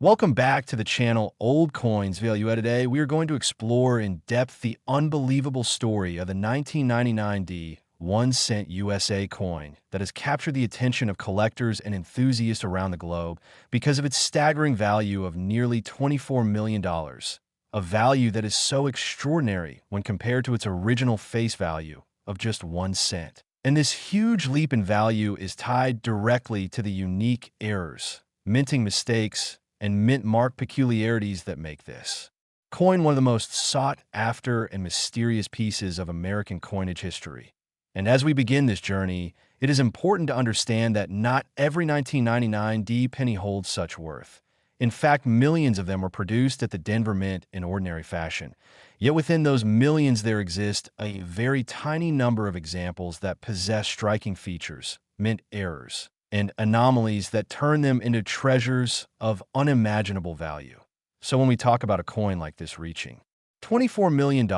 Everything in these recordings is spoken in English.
Welcome back to the channel Old Coins Value. Today, we are going to explore in depth the unbelievable story of the 1999 1 cent USA coin that has captured the attention of collectors and enthusiasts around the globe because of its staggering value of nearly $24 million, a value that is so extraordinary when compared to its original face value of just 1 cent. And this huge leap in value is tied directly to the unique errors, minting mistakes, and mint mark peculiarities that make this coin one of the most sought after and mysterious pieces of American coinage history. And as we begin this journey, it is important to understand that not every 1999 D penny holds such worth. In fact, millions of them were produced at the Denver Mint in ordinary fashion. Yet within those millions there exist a very tiny number of examples that possess striking features, mint errors, and anomalies that turn them into treasures of unimaginable value. So when we talk about a coin like this reaching $24 million,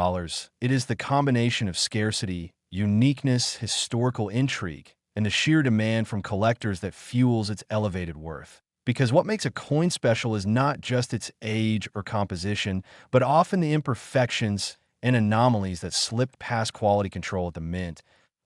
it is the combination of scarcity, uniqueness, historical intrigue, and the sheer demand from collectors that fuels its elevated worth. Because what makes a coin special is not just its age or composition, but often the imperfections and anomalies that slip past quality control at the mint,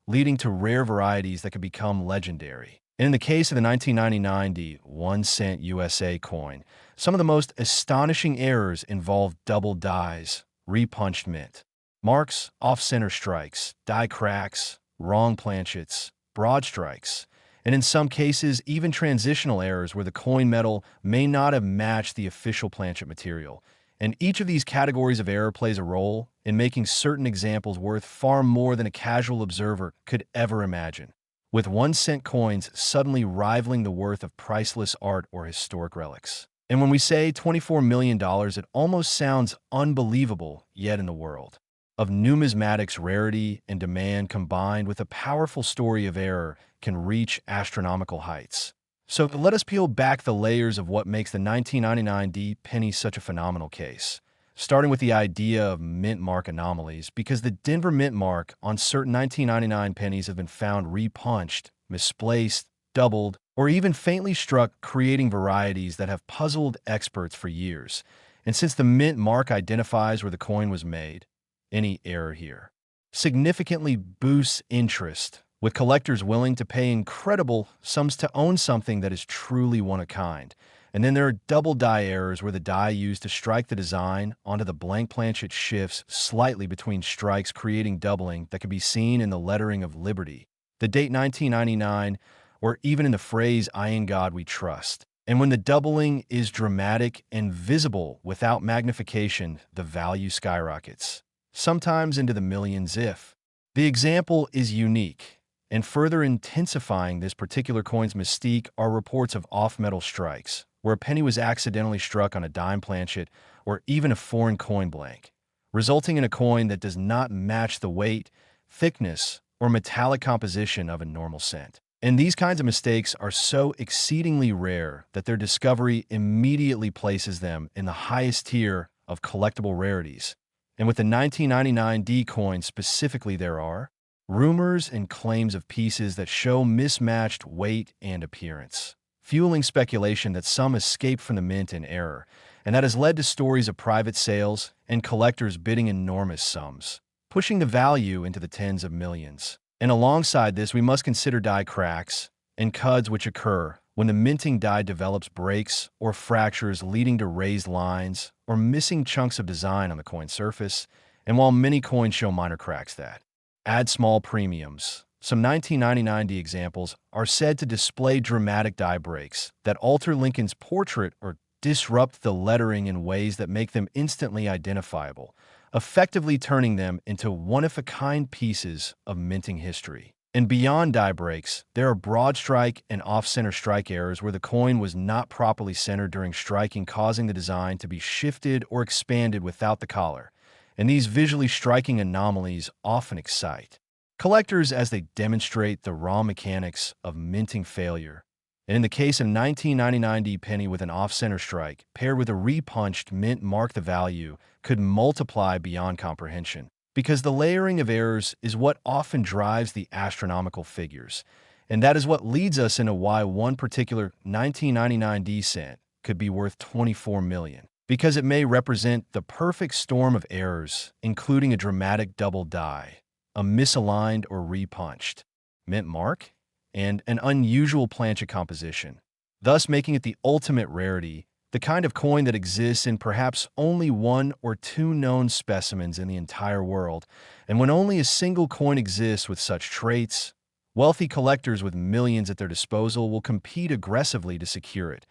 leading to rare varieties that could become legendary. And in the case of the 1999 1 cent USA coin, some of the most astonishing errors involved double dies, repunched mint marks, off-center strikes, die cracks, wrong planchets, broad strikes, and in some cases, even transitional errors where the coin metal may not have matched the official planchet material. And each of these categories of error plays a role in making certain examples worth far more than a casual observer could ever imagine, with 1 cent coins suddenly rivaling the worth of priceless art or historic relics. And when we say $24 million, it almost sounds unbelievable, yet in the world of numismatics, rarity and demand combined with a powerful story of error can reach astronomical heights. So let us peel back the layers of what makes the 1999 D penny such a phenomenal case, starting with the idea of mint mark anomalies, because the Denver mint mark on certain 1999 pennies have been found repunched, misplaced, doubled, or even faintly struck, creating varieties that have puzzled experts for years. And since the mint mark identifies where the coin was made, any error here significantly boosts interest, with collectors willing to pay incredible sums to own something that is truly one of a kind. And then there are double die errors where the die used to strike the design onto the blank planchet shifts slightly between strikes, creating doubling that can be seen in the lettering of Liberty, the date 1999, or even in the phrase, "I in God we trust." And when the doubling is dramatic and visible without magnification, the value skyrockets, sometimes into the millions if the example is unique. And further intensifying this particular coin's mystique are reports of off-metal strikes, where a penny was accidentally struck on a dime planchet or even a foreign coin blank, resulting in a coin that does not match the weight, thickness, or metallic composition of a normal cent. And these kinds of mistakes are so exceedingly rare that their discovery immediately places them in the highest tier of collectible rarities. And with the 1999 D coin specifically, there are rumors and claims of pieces that show mismatched weight and appearance, fueling speculation that some escaped from the mint in error, and that has led to stories of private sales and collectors bidding enormous sums, pushing the value into the tens of millions. And alongside this, we must consider die cracks and cuds which occur when the minting die develops breaks or fractures, leading to raised lines or missing chunks of design on the coin surface. And while many coins show minor cracks that add small premiums, some 1999 D examples are said to display dramatic die breaks that alter Lincoln's portrait or disrupt the lettering in ways that make them instantly identifiable, effectively turning them into one-of-a-kind pieces of minting history. And beyond die breaks, there are broad strike and off-center strike errors where the coin was not properly centered during striking, causing the design to be shifted or expanded without the collar. And these visually striking anomalies often excite collectors as they demonstrate the raw mechanics of minting failure. And in the case of 1999 D penny with an off-center strike, paired with a repunched mint mark, the value could multiply beyond comprehension, because the layering of errors is what often drives the astronomical figures. And that is what leads us into why one particular 1999 D cent could be worth 24 million because it may represent the perfect storm of errors, including a dramatic double die, a misaligned or repunched mint mark, and an unusual plancha composition, thus making it the ultimate rarity, the kind of coin that exists in perhaps only one or two known specimens in the entire world. And when only a single coin exists with such traits, wealthy collectors with millions at their disposal will compete aggressively to secure it,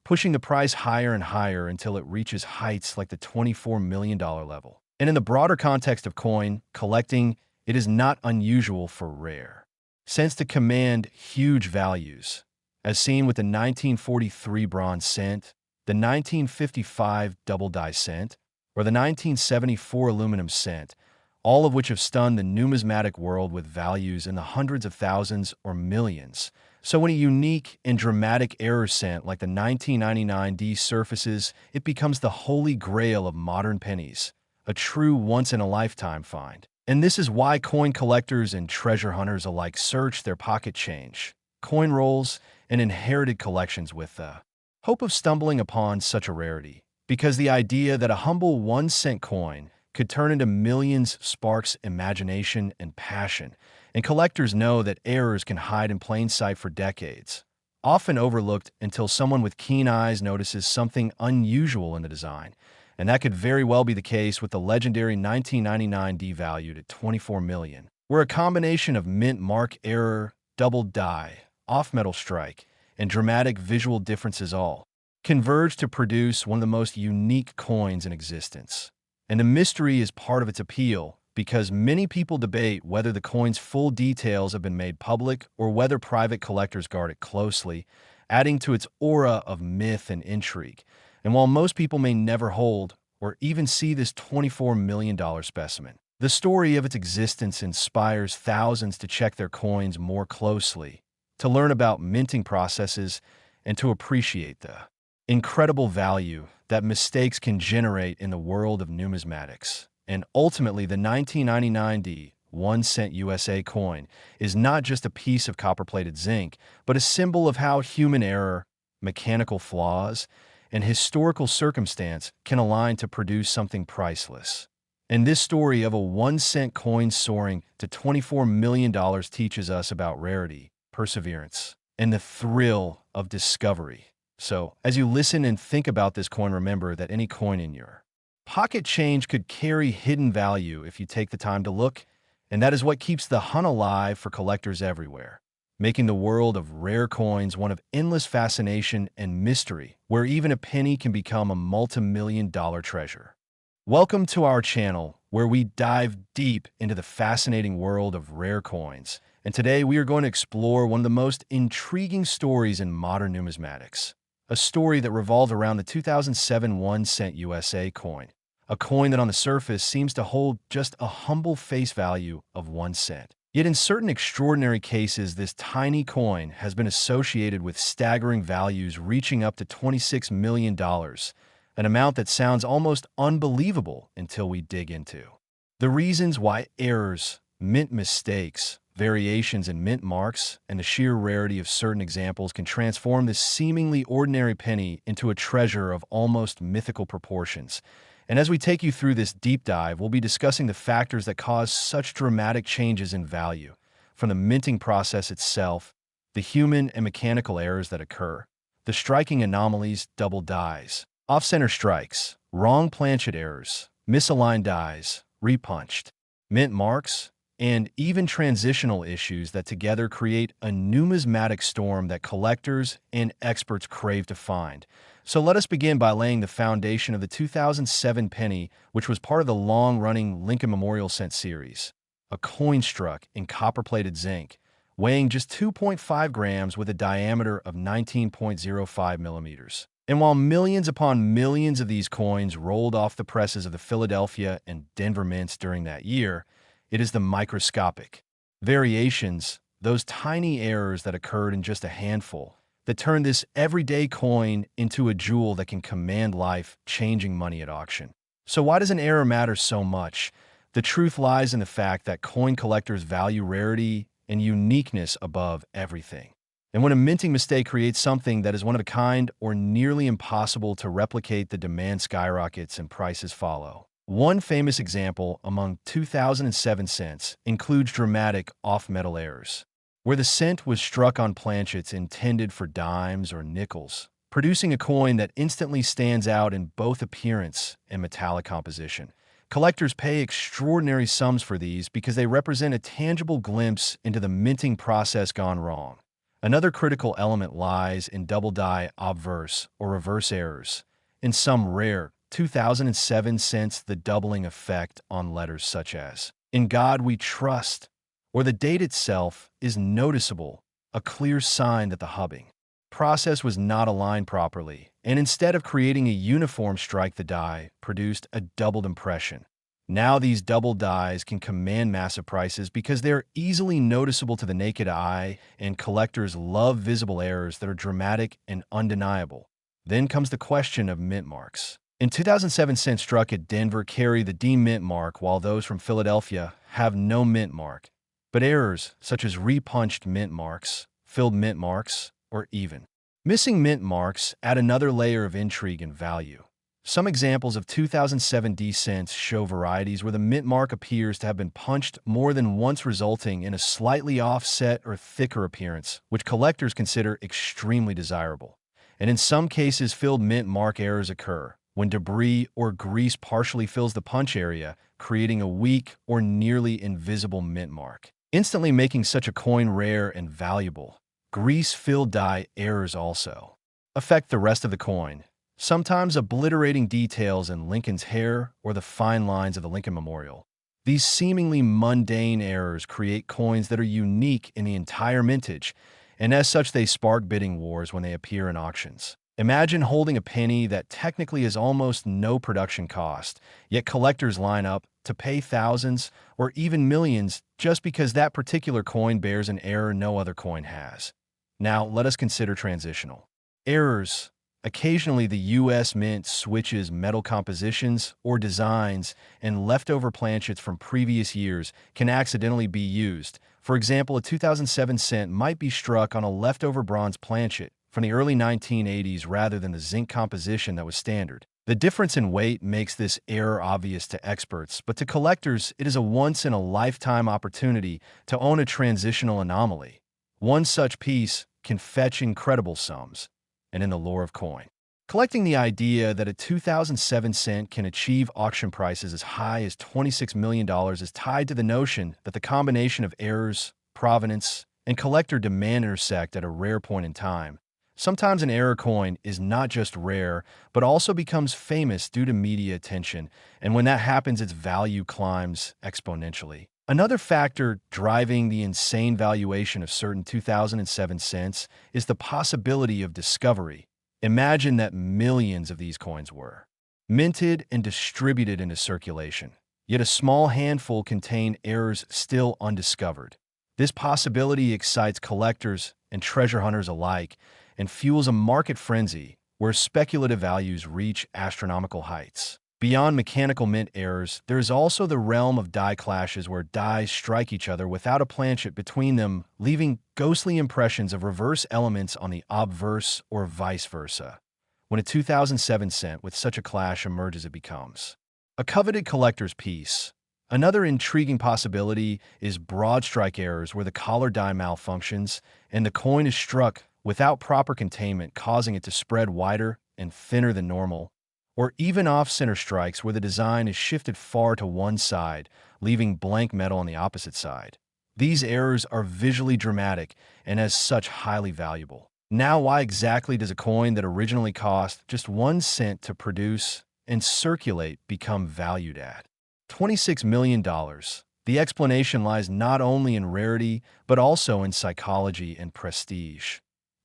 pushing the price higher and higher until it reaches heights like the $24 million level. And in the broader context of coin collecting, it is not unusual for rare cents to command huge values, as seen with the 1943 bronze cent, the 1955 double die cent, or the 1974 aluminum cent, all of which have stunned the numismatic world with values in the hundreds of thousands or millions. So when a unique and dramatic error cent like the 1999 D surfaces, it becomes the holy grail of modern pennies, a true once-in-a-lifetime find. And this is why coin collectors and treasure hunters alike search their pocket change, coin rolls, and inherited collections with the hope of stumbling upon such a rarity. Because the idea that a humble 1-cent coin could turn into millions sparks imagination and passion, and collectors know that errors can hide in plain sight for decades, often overlooked until someone with keen eyes notices something unusual in the design. And that could very well be the case with the legendary 1999 D valued at 24 million, where a combination of mint mark error, double die, off-metal strike, and dramatic visual differences all converge to produce one of the most unique coins in existence. And the mystery is part of its appeal, because many people debate whether the coin's full details have been made public or whether private collectors guard it closely, adding to its aura of myth and intrigue. And while most people may never hold or even see this $24 million specimen, the story of its existence inspires thousands to check their coins more closely, to learn about minting processes, and to appreciate the incredible value that mistakes can generate in the world of numismatics. And ultimately, the 1999 D 1-cent USA coin is not just a piece of copper-plated zinc, but a symbol of how human error, mechanical flaws, and historical circumstance can align to produce something priceless. And this story of a 1-cent coin soaring to $24 million teaches us about rarity, perseverance, and the thrill of discovery. So, as you listen and think about this coin, remember that any coin in your pocket change could carry hidden value if you take the time to look, and that is what keeps the hunt alive for collectors everywhere, making the world of rare coins one of endless fascination and mystery, where even a penny can become a multi-million-dollar treasure. Welcome to our channel, where we dive deep into the fascinating world of rare coins. And today we are going to explore one of the most intriguing stories in modern numismatics, a story that revolved around the 2007 1-cent USA coin, a coin that on the surface seems to hold just a humble face value of 1 cent. Yet in certain extraordinary cases, this tiny coin has been associated with staggering values reaching up to $26 million, an amount that sounds almost unbelievable until we dig into the reasons why errors, mint mistakes, variations in mint marks, and the sheer rarity of certain examples can transform this seemingly ordinary penny into a treasure of almost mythical proportions. And as we take you through this deep dive, we'll be discussing the factors that cause such dramatic changes in value, from the minting process itself, the human and mechanical errors that occur, the striking anomalies, double dies, off-center strikes, wrong planchet errors, misaligned dies, repunched, mint marks, and even transitional issues that together create a numismatic storm that collectors and experts crave to find. So let us begin by laying the foundation of the 2007 penny, which was part of the long-running Lincoln Memorial Cent series, a coin struck in copper-plated zinc, weighing just 2.5 grams with a diameter of 19.05 millimeters. And while millions upon millions of these coins rolled off the presses of the Philadelphia and Denver mints during that year, it is the microscopic variations, those tiny errors that occurred in just a handful, that turn this everyday coin into a jewel that can command life-changing money at auction. So why does an error matter so much? The truth lies in the fact that coin collectors value rarity and uniqueness above everything. And when a minting mistake creates something that is one of a kind or nearly impossible to replicate, the demand skyrockets and prices follow. One famous example among 2007 cents includes dramatic off-metal errors, where the cent was struck on planchets intended for dimes or nickels, producing a coin that instantly stands out in both appearance and metallic composition. Collectors pay extraordinary sums for these because they represent a tangible glimpse into the minting process gone wrong. Another critical element lies in double die obverse or reverse errors. In some rare 2007 cents, the doubling effect on letters such as "In God We Trust" or the date itself is noticeable, a clear sign that the hubbing process was not aligned properly, and instead of creating a uniform strike, the die produced a doubled impression. Now these double dies can command massive prices because they're easily noticeable to the naked eye, and collectors love visible errors that are dramatic and undeniable. Then comes the question of mint marks. In 2007, cents struck at Denver carry the D mint mark, while those from Philadelphia have no mint mark. But errors such as repunched mint marks, filled mint marks, or even missing mint marks add another layer of intrigue and value. Some examples of 2007 D cents show varieties where the mint mark appears to have been punched more than once, resulting in a slightly offset or thicker appearance, which collectors consider extremely desirable. And in some cases, filled mint mark errors occur when debris or grease partially fills the punch area, creating a weak or nearly invisible mint mark, instantly making such a coin rare and valuable. Grease-filled die errors also affect the rest of the coin, sometimes obliterating details in Lincoln's hair or the fine lines of the Lincoln Memorial. These seemingly mundane errors create coins that are unique in the entire mintage, and as such they spark bidding wars when they appear in auctions. Imagine holding a penny that technically has almost no production cost, yet collectors line up to pay thousands or even millions just because that particular coin bears an error no other coin has. Now, let us consider transitional errors. Occasionally, the U.S. Mint switches metal compositions or designs, and leftover planchets from previous years can accidentally be used. For example, a 2007 cent might be struck on a leftover bronze planchet from the early 1980s rather than the zinc composition that was standard. The difference in weight makes this error obvious to experts, but to collectors, it is a once-in-a-lifetime opportunity to own a transitional anomaly. One such piece can fetch incredible sums. And in the lore of coin collecting, the idea that a 2007 cent can achieve auction prices as high as $26 million is tied to the notion that the combination of errors, provenance, and collector demand intersect at a rare point in time. Sometimes an error coin is not just rare, but also becomes famous due to media attention, and when that happens, its value climbs exponentially. Another factor driving the insane valuation of certain 2007 cents is the possibility of discovery. Imagine that millions of these coins were minted and distributed into circulation, yet a small handful contain errors still undiscovered. This possibility excites collectors and treasure hunters alike and fuels a market frenzy where speculative values reach astronomical heights. Beyond mechanical mint errors, there is also the realm of die clashes where dies strike each other without a planchet between them, leaving ghostly impressions of reverse elements on the obverse or vice versa. When a 2007 cent with such a clash emerges, it becomes a coveted collector's piece. Another intriguing possibility is broad strike errors where the collar die malfunctions and the coin is struck without proper containment, causing it to spread wider and thinner than normal, or even off-center strikes where the design is shifted far to one side, leaving blank metal on the opposite side. These errors are visually dramatic and as such highly valuable. Now, why exactly does a coin that originally cost just 1 cent to produce and circulate become valued at $26 million? The explanation lies not only in rarity, but also in psychology and prestige.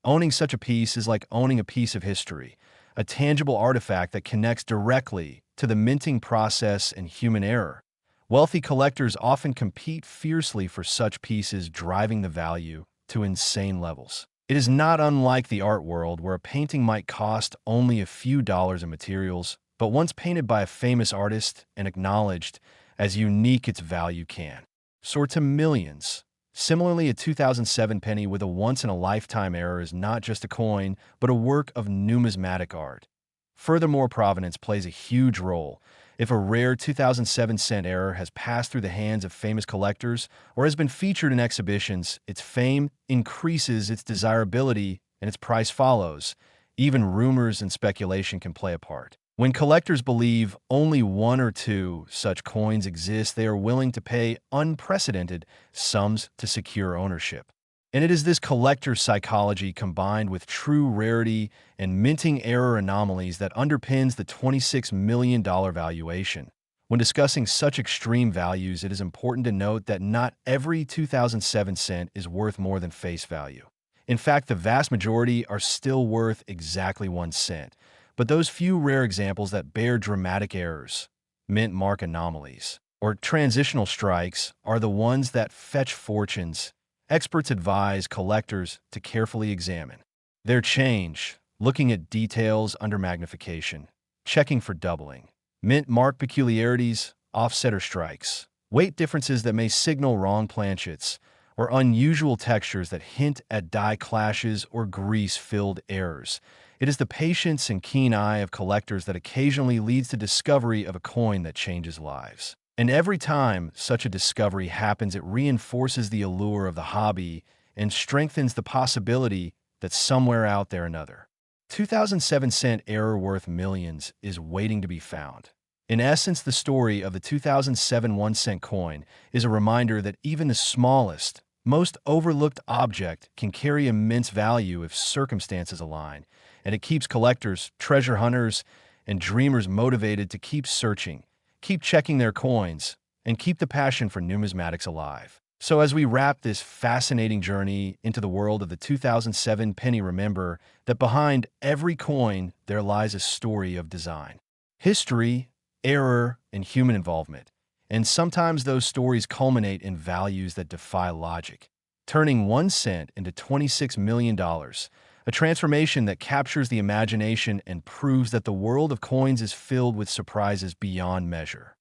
Owning such a piece is like owning a piece of history, a tangible artifact that connects directly to the minting process and human error. Wealthy collectors often compete fiercely for such pieces, driving the value to insane levels. It is not unlike the art world, where a painting might cost only a few dollars in materials, but once painted by a famous artist and acknowledged as unique, its value can soar to millions. Similarly, a 2007 penny with a once-in-a-lifetime error is not just a coin, but a work of numismatic art. Furthermore, provenance plays a huge role. If a rare 2007 cent error has passed through the hands of famous collectors or has been featured in exhibitions, its fame increases, its desirability, and its price follows. Even rumors and speculation can play a part. When collectors believe only one or two such coins exist, they are willing to pay unprecedented sums to secure ownership. And it is this collector psychology combined with true rarity and minting error anomalies that underpins the $26 million valuation. When discussing such extreme values, it is important to note that not every 2007 cent is worth more than face value. In fact, the vast majority are still worth exactly 1 cent. But those few rare examples that bear dramatic errors, mint mark anomalies, or transitional strikes are the ones that fetch fortunes. Experts advise collectors to carefully examine their change, looking at details under magnification, checking for doubling, mint mark peculiarities, offset or strikes, weight differences that may signal wrong planchets, or unusual textures that hint at die clashes or grease-filled errors. It is the patience and keen eye of collectors that occasionally leads to discovery of a coin that changes lives. And every time such a discovery happens, it reinforces the allure of the hobby and strengthens the possibility that somewhere out there another 2007 cent error worth millions is waiting to be found. In essence, the story of the 2007 1-cent coin is a reminder that even the smallest, most overlooked object can carry immense value if circumstances align, and it keeps collectors, treasure hunters, and dreamers motivated to keep searching, keep checking their coins, and keep the passion for numismatics alive. So as we wrap this fascinating journey into the world of the 2007 penny, remember that behind every coin there lies a story of design, history, error, and human involvement. And sometimes those stories culminate in values that defy logic, turning 1 cent into $26 million, a transformation that captures the imagination and proves that the world of coins is filled with surprises beyond measure.